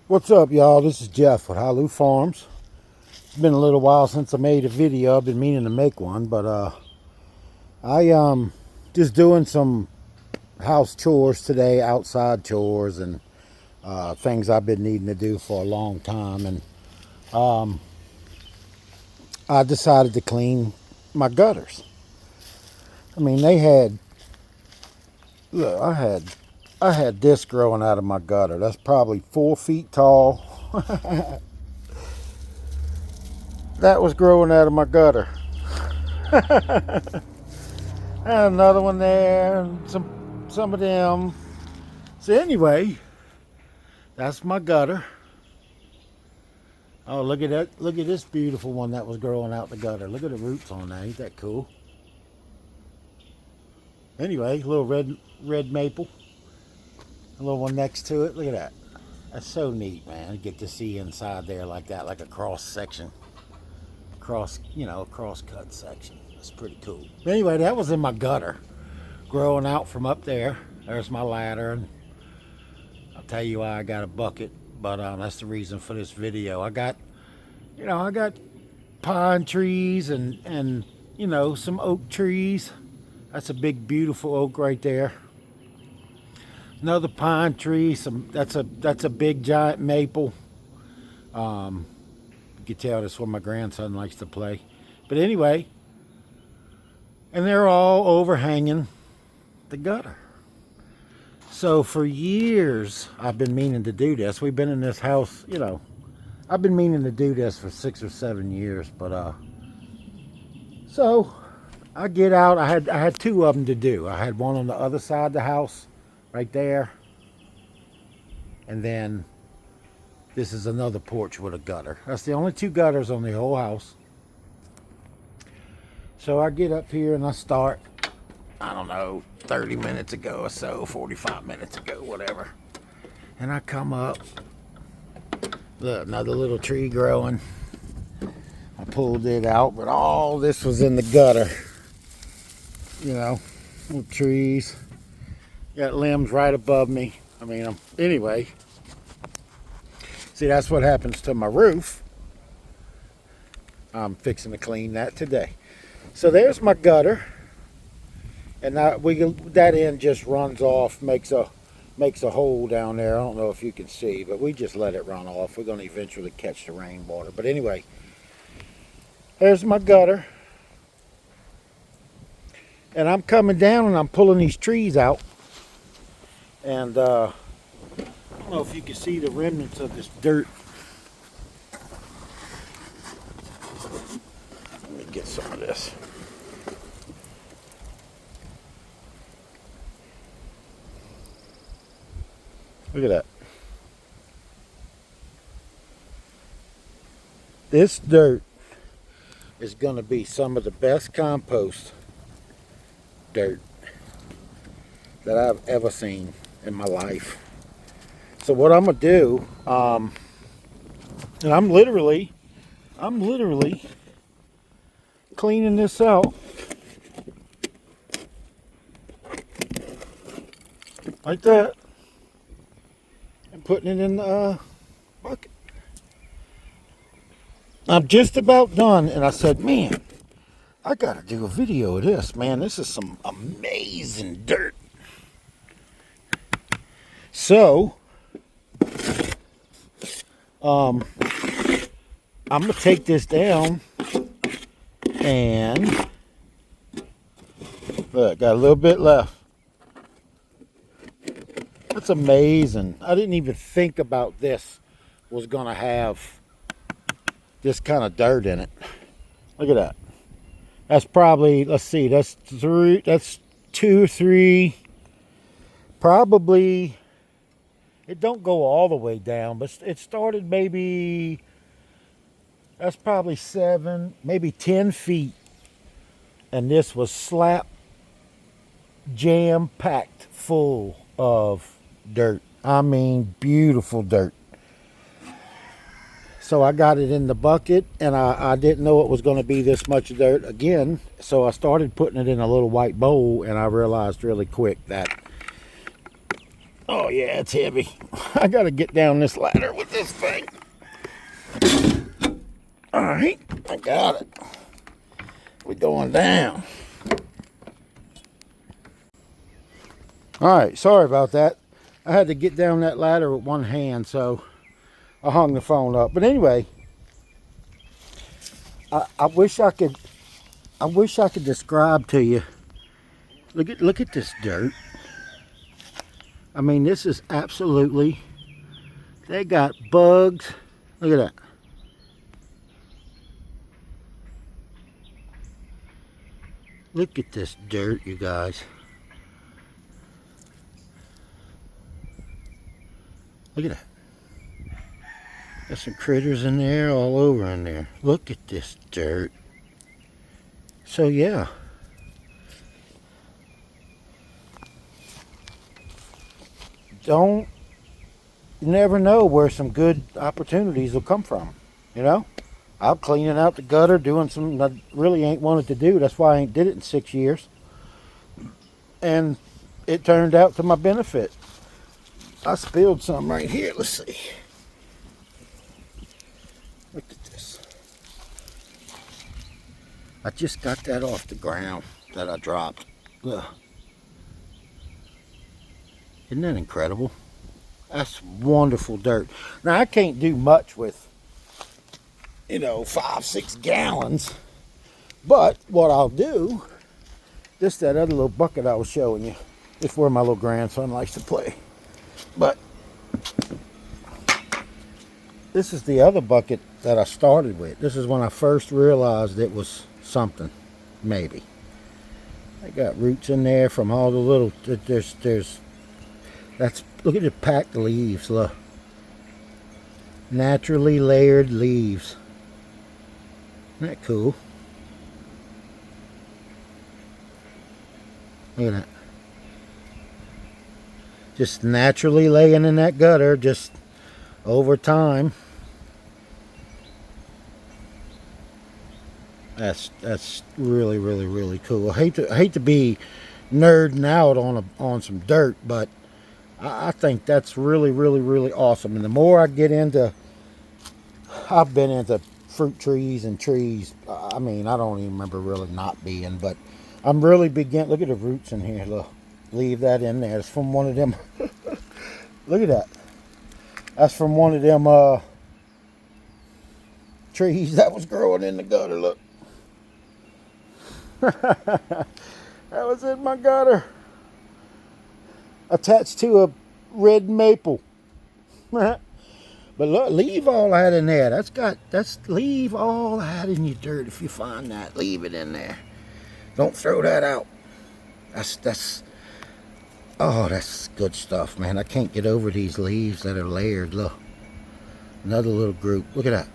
What's up, y'all? This is Jeff with Halou Farms. It's been a little while since I made a video. I've been meaning to make one, but I just doing some house chores today, outside chores, and things I've been needing to do for a long time. And I decided to clean my gutters. I mean, they had look, I had this growing out of my gutter. That's probably 4 feet tall. That was growing out of my gutter. And another one there, and some of them. So anyway, that's my gutter. Oh, look at that! Look at this beautiful one that was growing out the gutter. Look at the roots on that. Ain't that cool? Anyway, a little red maple. A little one next to it. Look at that. That's so neat, man. To get to see inside there like that, like a cross section. A cross cut section. That's pretty cool. Anyway, that was in my gutter, growing out from up there. There's my ladder, and I'll tell you why I got a bucket, but that's the reason for this video. I got pine trees and some oak trees. That's a big, beautiful oak right there. Another pine tree. That's a big, giant maple. You can tell that's where my grandson likes to play. But anyway, and they're all overhanging the gutter. So for years, I've been meaning to do this. We've been in this house, I've been meaning to do this for 6 or 7 years. But so I get out. I had 2 of them to do. I had one on the other side of the house, right there, and then this is another porch with a gutter. That's the only 2 gutters on the whole house. So I get up here and I start, I don't know, 30 minutes ago or so, 45 minutes ago, whatever. And I come up, look, another little tree growing. I pulled it out, but all this was in the gutter. Little trees. Got limbs right above me. Anyway. See, that's what happens to my roof. I'm fixing to clean that today. So there's my gutter, and that end just runs off, makes a hole down there. I don't know if you can see, but we just let it run off. We're going to eventually catch the rainwater. But anyway, there's my gutter, and I'm coming down and I'm pulling these trees out, and I don't know if you can see the remnants of this dirt. Let me get some of this. Look at that. This dirt is going to be some of the best compost dirt that I've ever seen in my life. So what I'm going to do, and I'm literally cleaning this out like that and putting it in the bucket. I'm just about done, and I said, man, I got to do a video of this, man. This is some amazing dirt. So, I'm going to take this down, and look, got a little bit left. That's amazing. I didn't even think about this was going to have this kind of dirt in it. Look at that. That's probably, let's see, that's 2, 3, probably, it don't go all the way down, but it started maybe, that's probably 7, maybe 10 feet. And this was slap jam packed full of dirt. I mean, beautiful dirt. So I got it in the bucket, and I didn't know it was going to be this much dirt again. So I started putting it in a little white bowl, and I realized really quick that Oh yeah, it's heavy. I gotta get down this ladder with this thing. All right, I got it. We're going down. All right, sorry about that. I had to get down that ladder with one hand, so I hung the phone up. But anyway, I wish I could describe to you. Look at this dirt. I mean, this is absolutely. They got bugs. Look at that. Look at this dirt, you guys. Look at that. Got some critters in there, all over in there. Look at this dirt. So yeah. You never know where some good opportunities will come from, you know? I'm cleaning out the gutter, doing something I really ain't wanted to do. That's why I ain't did it in 6 years. And it turned out to my benefit. I spilled some right here. Let's see. Look at this. I just got that off the ground that I dropped. Ugh. Isn't that incredible? That's wonderful dirt. Now, I can't do much with, 5, 6 gallons. But what I'll do, just that other little bucket I was showing you. It's where my little grandson likes to play. But this is the other bucket that I started with. This is when I first realized it was something, maybe. I got roots in there from all the little, look at the packed leaves, look. Naturally layered leaves. Isn't that cool? Look at that. Just naturally laying in that gutter, just over time. That's really, really, really cool. I hate to be nerding out on some dirt, but I think that's really, really, really awesome. And the more I get into, I've been into fruit trees and trees. I mean, I don't even remember really not being, but I'm really look at the roots in here. Look, leave that in there. It's from one of them. Look at that. That's from one of them trees that was growing in the gutter. Look. That was in my gutter. Attached to a red maple. But look, leave all that in there. Leave all that in your dirt. If you find that, leave it in there. Don't throw that out. That's good stuff, man. I can't get over these leaves that are layered. Look, another little group. Look at that.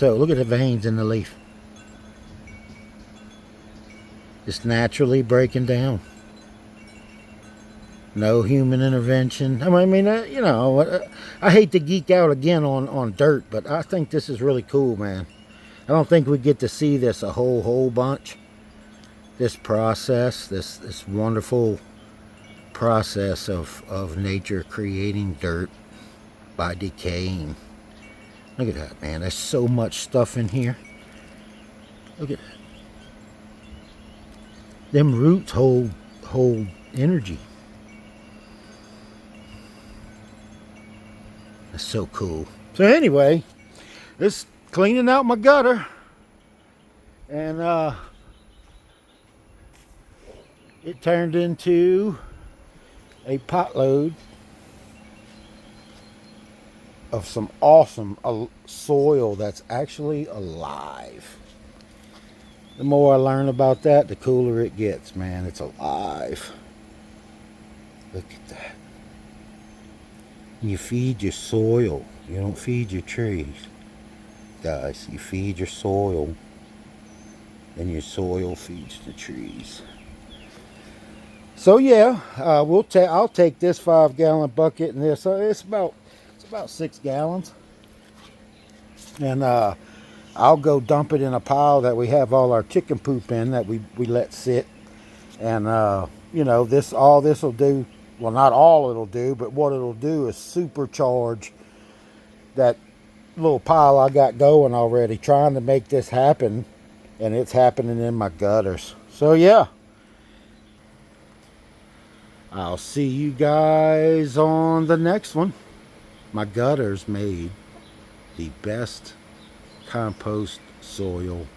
Look at the veins in the leaf. Just naturally breaking down. No human intervention. I mean, I hate to geek out again on dirt, but I think this is really cool, man. I don't think we get to see this a whole bunch. This process, this wonderful process of nature creating dirt by decaying. Look at that, man. There's so much stuff in here. Look at that. Them roots hold energy. That's so cool. So anyway, just cleaning out my gutter. And it turned into a potload of some awesome soil that's actually alive. The more I learn about that, the cooler it gets, man. It's alive. Look at that. You feed your soil. You don't feed your trees. Guys, you feed your soil. Then your soil feeds the trees. So yeah, I'll take this 5-gallon bucket and this. It's about 6 gallons. And I'll go dump it in a pile that we have all our chicken poop in that we let sit. And you know, all this will do, well, not all it'll do, but what it'll do is supercharge that little pile I got going already, trying to make this happen, and it's happening in my gutters. So yeah, I'll see you guys on the next one. My gutters made the best compost soil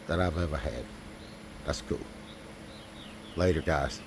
that I've ever had. That's cool. Later, guys.